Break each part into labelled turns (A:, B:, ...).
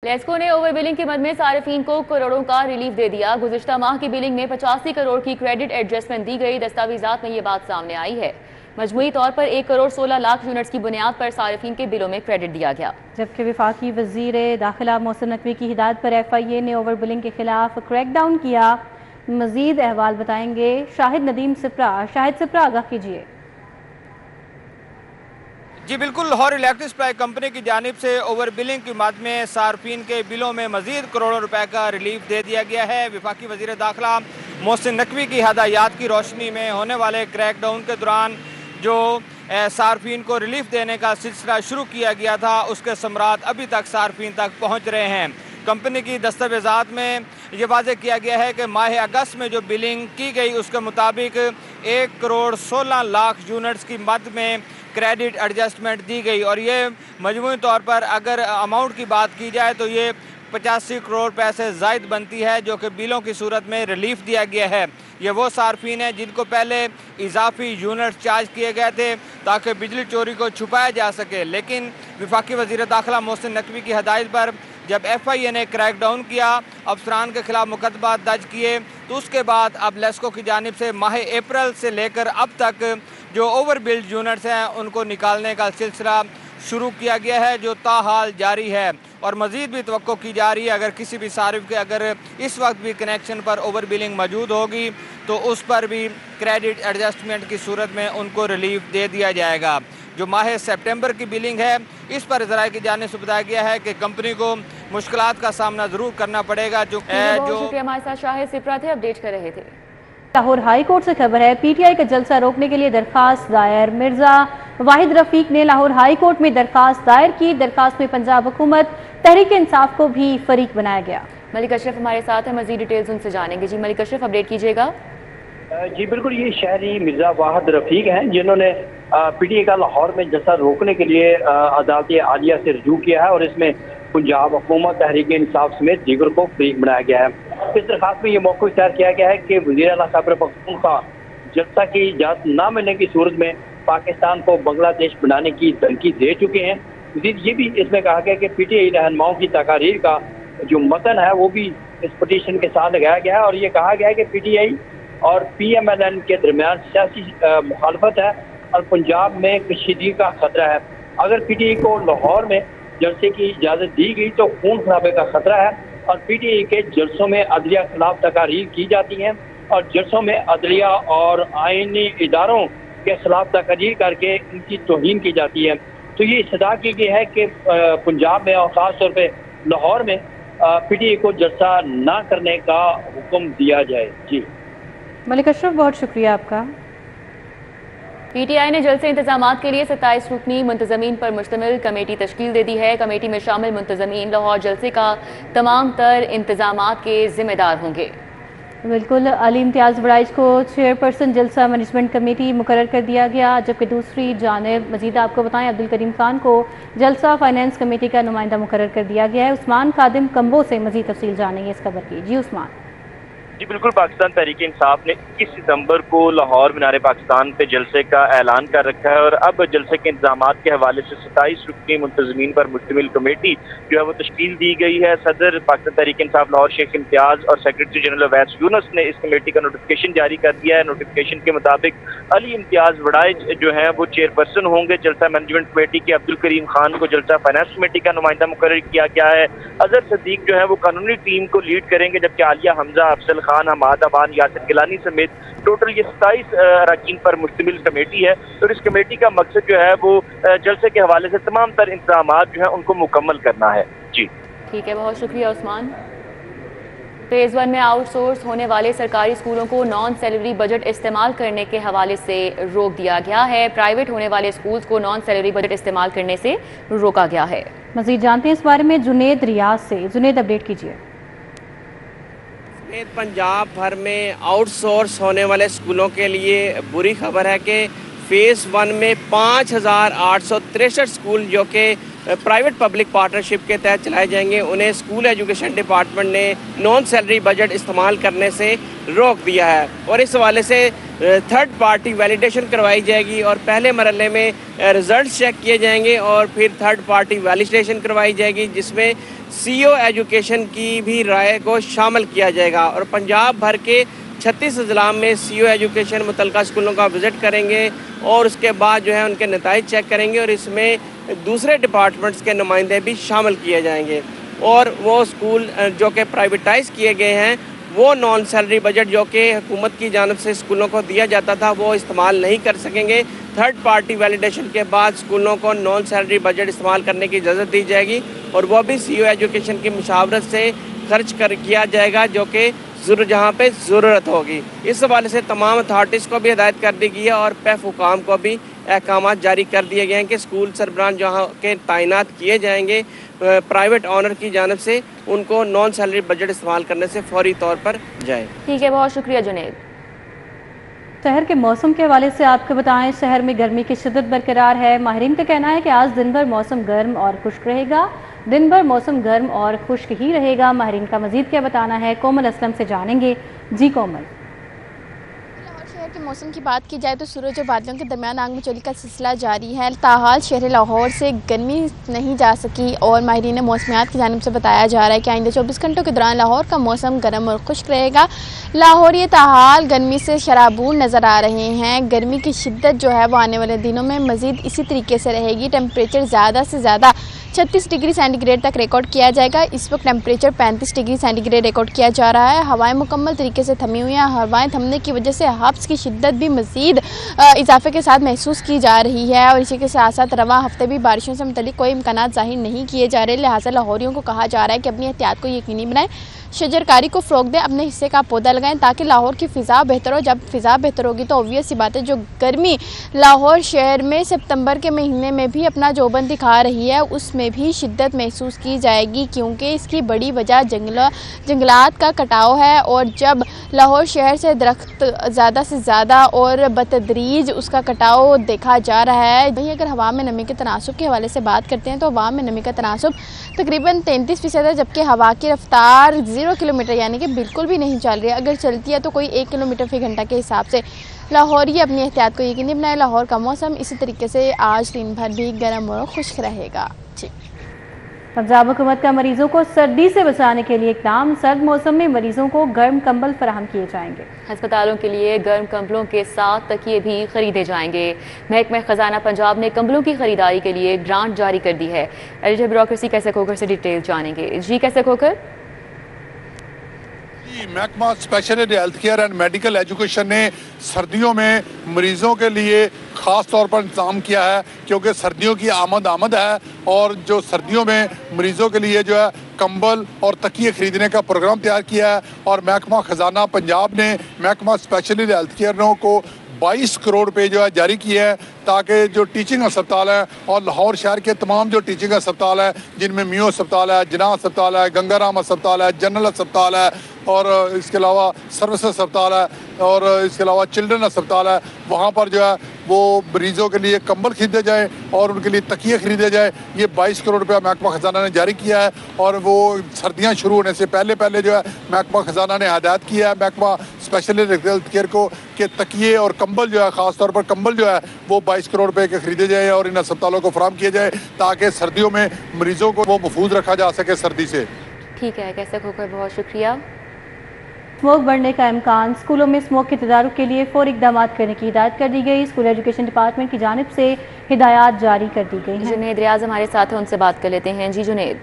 A: लेस्को ने over billing के मद में सार्फिन को करोड़ों का रिलीफ दे दिया। गुज़िश्ता माह की बिलिंग में 85 करोड़ की क्रेडिट एडजस्टमेंट दी गई। दस्तावेजात में ये बात सामने आई है। मजमूई तौर पर 1 करोड़ 16 लाख यूनिट्स की बुनियाद पर सार्फिन के बिलों में क्रेडिट दिया गया।
B: जबकि वफाकी वजीर दाखिला मोहसिन नकवी की हिदायत पर FIA ने ओवर बिलिंग के खिलाफ क्रैकडाउन किया। मजीद अहवाल बताएंगे शाहिद नदीम सिप्रा। शाहिद सिप्रा, आगाह कीजिए।
C: जी बिल्कुल, लाहौर इलेक्ट्रिक सप्लाई कंपनी की जानिब से ओवर बिलिंग की मद में सार्फिन के बिलों में मजीद करोड़ों रुपए का रिलीफ दे दिया गया है। वफाकी वजीर दाखिला मोहसिन नकवी की हदायत की रोशनी में होने वाले क्रैकडाउन के दौरान जो सार्फिन को रिलीफ देने का सिलसिला शुरू किया गया था, उसके समरात अभी तक सार्फिन तक पहुँच रहे हैं। कंपनी की दस्तावेजात में ये वाज़ेह किया गया है कि माह अगस्त में जो बिलिंग की गई उसके मुताबिक 1 करोड़ 16 लाख यूनिट्स की मद में क्रेडिट एडजस्टमेंट दी गई और ये मजमूई तौर पर अगर अमाउंट की बात की जाए तो ये 85 करोड़ पैसे ज़ायद बनती है, जो कि बिलों की सूरत में रिलीफ दिया गया है। ये वो सार्फिन है जिनको पहले इजाफी यूनिट चार्ज किए गए थे ताकि बिजली चोरी को छुपाया जा सके, लेकिन वफाकी वज़ीर दाखिला मोहसिन नकवी की हदायत पर जब FIA ने क्रैकडाउन किया, अफसरान के खिलाफ मुकदमा दर्ज किए, तो उसके बाद अब लेस्को की जानिब से माह अप्रैल से लेकर अब तक जो ओवर बिल्ड यूनिट्स हैं उनको निकालने का सिलसिला शुरू किया गया है, जो ताहाल जारी है। और मज़ीद भी तवक्को की जा रही है अगर किसी भी सारिफ के अगर इस वक्त भी कनेक्शन पर ओवर बिलिंग मौजूद होगी तो उस पर भी क्रेडिट एडजस्टमेंट की सूरत में उनको रिलीफ दे दिया जाएगा। जो माह सितंबर की बिलिंग है, इस पर ज़राए की जानिब से बताया गया है कि कंपनी को मुश्किलात का सामना ज़रूर करना पड़ेगा। जो
A: हमारे साथ शाहिद सिप्रा थे, अपडेट कर रहे थे।
B: लाहौर हाई कोर्ट से खबर है, PTI का जलसा रोकने के लिए दरखास्त दायर। मिर्जा वाहिद रफीक ने लाहौर हाई कोर्ट में दरखास्त दायर की। दरखास्त में पंजाब हुकूमत, तहरीक इंसाफ को भी फरीक बनाया गया।
A: मलिक अशरफ हमारे साथ है, मजीद डिटेल्स उनसे जानेंगे। जी मलिक अशरफ, अपडेट कीजिएगा।
D: जी बिल्कुल, ये शहरी मिर्जा वाहिद रफीक हैं जिन्होंने PTI का लाहौर में जलसा रोकने के लिए अदालत आलिया से रजू किया है और इसमें पंजाब हुकूमत, तहरीक इंसाफ समेत दीगर को फरीक बनाया गया है। इस दरखास्त में ये मौक़िफ़ इख्तियार किया गया है कि वज़ीर आला खैबर पख्तूनख्वा जलसा की इजाज़त न मिलने की सूरत में पाकिस्तान को बांग्लादेश बनाने की धमकी दे चुके हैं। ये भी इसमें कहा गया कि PTI रहनुमाओं की तकारीर का जो मतन है वो भी इस पटिशन के साथ लगाया गया है और ये कहा गया है कि PTI और PMLN के दरमियान सियासी मुखालफत है और पंजाब में कशीदगी का खतरा है। अगर PTI को लाहौर में जलसे की इजाज़त दी गई तो खून खराबे का खतरा है और PTI के जलसों में अदलिया खिलाफ तकारीर की जाती हैं और जलसों में अदलिया और आईनी इदारों के खिलाफ तकारीर करके इनकी तौहीन की जाती है। तो ये इस्तदा की गई है कि पंजाब में और ख़ास तौर पर लाहौर में PTI को जलसा ना करने का हुक्म दिया जाए। जी
B: मलिक अशरफ, बहुत शुक्रिया आपका।
A: PTI ने जलसे इंतजामात के लिए 27 रुकनी मुंतजमीन पर मुश्तमिल कमेटी तश्कील दे दी है। कमेटी में शामिल मुंतजमीन लाहौर जलसे का तमाम तर इंतजामात के जिम्मेदार होंगे।
B: बिल्कुल, अली इम्तियाज़ वड़ाइच को चेयरपर्सन जलसा मैनेजमेंट कमेटी मुकर्रर कर दिया गया, जबकि दूसरी जानिब मजीद आपको बताएं अब्दुल करीम खान को जलसा फाइनेंस कमेटी का नुमाइंदा मुकर्रर कर दिया गया है। उस्मान कादिम कंबो से मजीद तफसील जानेंगे इस खबर की। जी उस्मान।
E: जी बिल्कुल, पाकिस्तान तहरीक इंसाफ ने 21 सितंबर को लाहौर मीनार पाकिस्तान पे जलसे का ऐलान कर रखा है और अब जलसे के इंतजामात के हवाले से 27 रुकनी मुंतजमीन पर मुश्तमिल कमेटी जो है वो तश्कील दी गई है। सदर पाकिस्तान तहरीक इंसाफ लाहौर शेख इम्तियाज और सेक्रेटरी जनरल अवैस यूनुस ने इस कमेटी का नोटिफिकेशन जारी कर दिया है। नोटिफिकेशन के मुताबिक अली इम्तियाज वड़ाइच जो है वो चेयरपर्सन होंगे जलसा मैनेजमेंट कमेटी के। अब्दुल करीम खान को जलसा फाइनेंस कमेटी का नुमाइंदा मुकर्रर किया गया है। अजहर सदीक जो है वो कानूनी टीम को लीड करेंगे, जबकि आलिया हमजा, अफजल खान, हमाद अमान, यासिर गिलानी समेत टोटल ये 27 अरकान पर मुश्तमिल कमेटी है। और इस कमेटी का मकसद जो है वो जलसे के हवाले से तमाम तर इंतजामात जो है उनको मुकम्मल करना है। जी
A: ठीक है, बहुत शुक्रिया उस्मान। फेज 1 में आउटसोर्स होने वाले सरकारी स्कूलों को नॉन सैलरी बजट इस्तेमाल करने के हवाले से रोक दिया गया है। प्राइवेट होने वाले स्कूल्स को नॉन सैलरी बजट इस्तेमाल करने से रोका गया है।
B: मजीद जानते हैं इस बारे में जुनेद रियाज से। जुनेद, अपडेट कीजिए।
F: पंजाब भर में आउटसोर्स होने वाले स्कूलों के लिए बुरी खबर है कि फ़ेज़ 1 में 5863 स्कूल जो कि प्राइवेट पब्लिक पार्टनरशिप के तहत चलाए जाएंगे, उन्हें स्कूल एजुकेशन डिपार्टमेंट ने नॉन सैलरी बजट इस्तेमाल करने से रोक दिया है। और इस हवाले से थर्ड पार्टी वैलिडेशन करवाई जाएगी और पहले मरहले में रिजल्ट चेक किए जाएंगे और फिर थर्ड पार्टी वैलिडेशन करवाई जाएगी, जिसमें सीईओ एजुकेशन की भी राय को शामिल किया जाएगा। और पंजाब भर के 36 अजला में सीईओ एजुकेशन मुतल्लिका स्कूलों का विज़िट करेंगे और उसके बाद जो है उनके नताइज चेक करेंगे और इसमें दूसरे डिपार्टमेंट्स के नुमाइंदे भी शामिल किए जाएंगे। और वो स्कूल जो कि प्राइवेटाइज़ किए गए हैं वो नॉन सैलरी बजट जो कि हुकूमत की जानिब से स्कूलों को दिया जाता था वो इस्तेमाल नहीं कर सकेंगे। थर्ड पार्टी वैलिडेशन के बाद स्कूलों को नॉन सैलरी बजट इस्तेमाल करने की इजाज़त दी जाएगी और वो भी सीईओ एजुकेशन की मुशावरत से खर्च किया जाएगा जो कि जहाँ पे ज़रूरत होगी। इस हवाले से तमाम अथॉरिटीज़ को भी हिदायत कर दी गई है और पैफ हुकाम को भी अहकाम जारी कर दिए गए हैं कि स्कूल सरबराह जहाँ के तैनात किए जाएंगे प्राइवेट ऑनर की जानिब से, उनको नॉन सैलरी बजट इस्तेमाल करने से फौरी तौर पर जाए।
A: ठीक है, बहुत शुक्रिया जुनेद।
B: शहर के मौसम के हवाले से आपको बताएं, शहर में गर्मी की शिद्दत बरकरार है। माहिरीन का कहना है कि आज दिन भर मौसम गर्म और खुश्क रहेगा। दिन भर मौसम गर्म और खुश्क ही रहेगा। माहिरीन का मजीद क्या बताना है, कोमल असलम से जानेंगे। जी कोमल।
G: लाहौर शहर के मौसम की बात की जाए तो सूरज और बादलों के दरमियान आग मचोली का सिलसिला जारी है। ताहाल शहर लाहौर से गर्मी नहीं जा सकी और माहिरीन मौसमियात की जानिब से बताया जा रहा है कि आइंदे 24 घंटों के दौरान लाहौर का मौसम गर्म और खुश्क रहेगा। लाहौर ये ताहाल गर्मी से शराबूर नज़र आ रहे हैं। गर्मी की शिद्दत जो है वो आने वाले दिनों में मज़ीद इसी तरीके से रहेगी। टेम्परेचर ज़्यादा से ज़्यादा 36 डिग्री सेंटीग्रेड तक रिकॉर्ड किया जाएगा। इस वक्त टेम्परेचर 35 डिग्री सेंटीग्रेड रिकॉर्ड किया जा रहा है। हवाएं मुकम्मल तरीके से थमी हुई हैं। हवाएं थमने की वजह से हब्स की शिद्दत भी मज़ीद इजाफे के साथ महसूस की जा रही है और इसी के साथ साथ रवा हफ्ते भी बारिशों से मुतल्लिक कोई इम्कानात ज़ाहिर नहीं किए जा रहे। लिहाजा लाहौरियों को कहा जा रहा है कि अपनी एहतियात को यकीनी बनाएं, शजरकारी को फ़रोग दें, अपने हिस्से का पौधा लगाएं ताकि लाहौर की फ़िज़ा बेहतर हो। जब फ़िज़ा बेहतर होगी तो ऑब्वियस सी बात है जो गर्मी लाहौर शहर में सितंबर के महीने में भी अपना जोबन दिखा रही है उसमें भी शिद्दत महसूस की जाएगी, क्योंकि इसकी बड़ी वजह जंगलात का कटाव है। और जब लाहौर शहर से दरख्त ज़्यादा से ज़्यादा और बतदरीज उसका कटाव देखा जा रहा है। वहीं अगर हवा में नमी के तनासुब के हवाले से बात करते हैं तो हवा में नमी का तनासुब तकरीबन 33% है, जबकि हवा की रफ्तार 0 किलोमीटर यानी कि बिल्कुल भी नहीं चल रही है। अगर चलती है तो कोई 1 किलोमीटर फी घंटा के हिसाब से। लाहौर ये अपनी एहतियात को यकीनी बनाए। लाहौर का मौसम इसी तरीके से आज दिन भर भी गर्म और खुश्क रहेगा। जी,
B: पंजाब हुकूमत का मरीजों को सर्दी से बचाने के लिए इक़दाम। सर्द मौसम में मरीजों को गर्म कंबल फराहम किए जाएंगे। अस्पतालों के लिए गर्म कंबलों के साथ तकिए भी खरीदे जाएंगे। महकमा खजाना पंजाब ने कंबलों की खरीदारी के लिए ग्रांट जारी कर दी है। एडिटर ब्यूरोक्रेसी कैसे खोकर से डिटेल जानेंगे। जी कैसे खोकर।
H: महकमा special health care and medical education ने सर्दियों में मरीजों के लिए ख़ास तौर पर इंतजाम किया है, क्योंकि सर्दियों की आमद है और जो सर्दियों में मरीजों के लिए जो है कंबल और तकिए खरीदने का प्रोग्राम तैयार किया है। और महकमा खजाना पंजाब ने महकमा स्पेशल हेल्थ केयरों को 22 करोड़ रुपए जो है जारी किए हैं ताकि जो टीचिंग अस्पताल है और लाहौर शहर के तमाम जो टीचिंग अस्पताल है जिनमें मियो अस्पताल है, जिना अस्पताल है, गंगाराम अस्पताल है, जनरल अस्पताल है और इसके अलावा सर्विस अस्पताल है और इसके अलावा चिल्ड्रन अस्पताल है, वहाँ पर जो है वो मरीजों के लिए कंबल खरीदे जाए और उनके लिए तकिए खरीदे जाए। ये 22 करोड़ रुपया महकमा खजाना ने जारी किया है और वो सर्दियाँ शुरू होने से पहले जो है महकमा खजाना ने हदायत किया है महकमा स्पेशल हेल्थ केयर को कि तकिए और कंबल जो है ख़ास तौर पर कंबल जो है वो 22 करोड़ रुपए के खरीदे जाए और इन अस्पतालों को फराहम किया जाए ताकि सर्दियों में मरीजों को वो महफूज रखा जा सके सर्दी से।
A: ठीक है, कैसे खोकर बहुत शुक्रिया।
B: स्मोक बढ़ने का इम्कान। स्कूलों में स्मोक के तदारुक के लिए फौरी इक़दाम करने की हिदायत कर दी गई। स्कूल एजुकेशन डिपार्टमेंट की जानिब से हिदायत जारी कर दी गई है।
A: जुनेद रियाज हमारे साथ हैं, उनसे बात कर लेते हैं। जी जुनेद।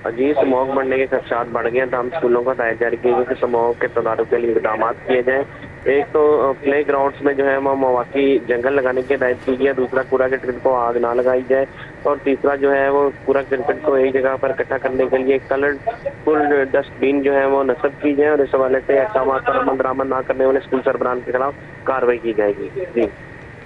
I: जी, स्मोक बढ़ने के खदशात बढ़ गए हैं तो हम स्कूलों को हिदायत जारी की गई कि स्मोक के तदारुक के लिए इक़दाम किए जाएँ। एक तो प्ले ग्राउंड्स में जो है वो मवाकी जंगल लगाने की हिदायत की गई है, दूसरा कूड़ा क्रिकेट को आग ना लगाई जाए और तीसरा जो है वो कूड़ा क्रिकेट को एक जगह पर इकट्ठा करने के लिए कलरफुल डस्टबिन जो है वो नस्ब की जाए और इस हवाले से अहकाम पर अमल दरामद ना करने वाले स्कूल सरबराह के खिलाफ कार्रवाई की जाएगी। जी,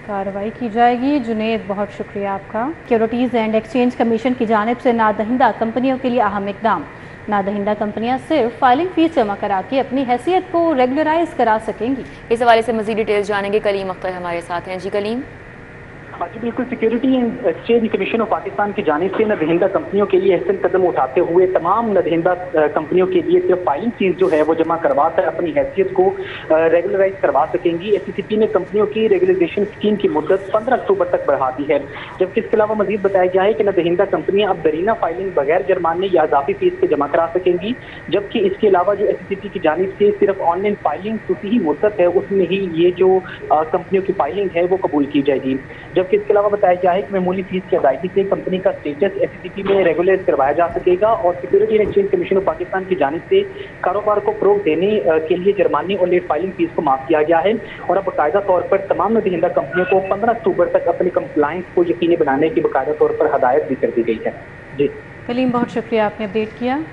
B: कार्रवाई की जाएगी। जुनेद, बहुत शुक्रिया आपका। सिक्योरिटीज़ एंड एक्सचेंज कमीशन की जानिब से नादहिंदा कंपनियों के लिए अहम इक़दाम। नादहिंदा कंपनियां सिर्फ फाइलिंग फीस जमा करा के अपनी हैसियत को रेगुलराइज करा सकेंगी।
A: इस हवाले से मज़ीद डिटेल्स जानेंगे। कलीम अख्तर हमारे साथ हैं। जी कलीम।
J: जी बिल्कुल, security and exchange commission of Pakistan की जानिब से नदहिंदा कंपनियों के लिए अहसन कदम उठाते हुए तमाम नदहिंदा कंपनियों के लिए सिर्फ फाइलिंग फीस जो है वो जमा करवाकर अपनी हैसियत को रेगुलराइज करवा सकेंगी। SCCP ने कंपनियों की रेगुलराइजेशन स्कीम की मुद्दत 15 अक्टूबर तक बढ़ा दी है, जबकि इसके अलावा मजीद बताया गया है कि नदहिंदा कंपनियां अब दरीना फाइलिंग बगैर जुर्माने या इजाफी फीस के जमा करा सकेंगी, जबकि इसके अलावा जो SCCP की जानिब से सिर्फ ऑनलाइन फाइलिंग उसी ही मुद्दत है उसमें ही ये जो कंपनियों की फाइलिंग है वो कबूल की जाएगी। जबकि इसके अलावा बताया गया है कि मामूली फीस की अदायगी से कंपनी का स्टेटस SCCP में रेगुलराइज करवाया जा सकेगा और security and exchange commission of Pakistan की जानिब से कारोबार को फरोग देने के लिए जुर्माने और लेट फाइलिंग फीस को माफ किया गया है और अब बाकायदा तौर पर तमाम नदहिंदा कंपनियों को 15 अक्टूबर तक अपनी कंप्लायंस को यकीनी बनाने की बाकायदा तौर पर हदायत भी कर दी गई है। जी
B: कलीम, बहुत शुक्रिया, आपने अपडेट किया।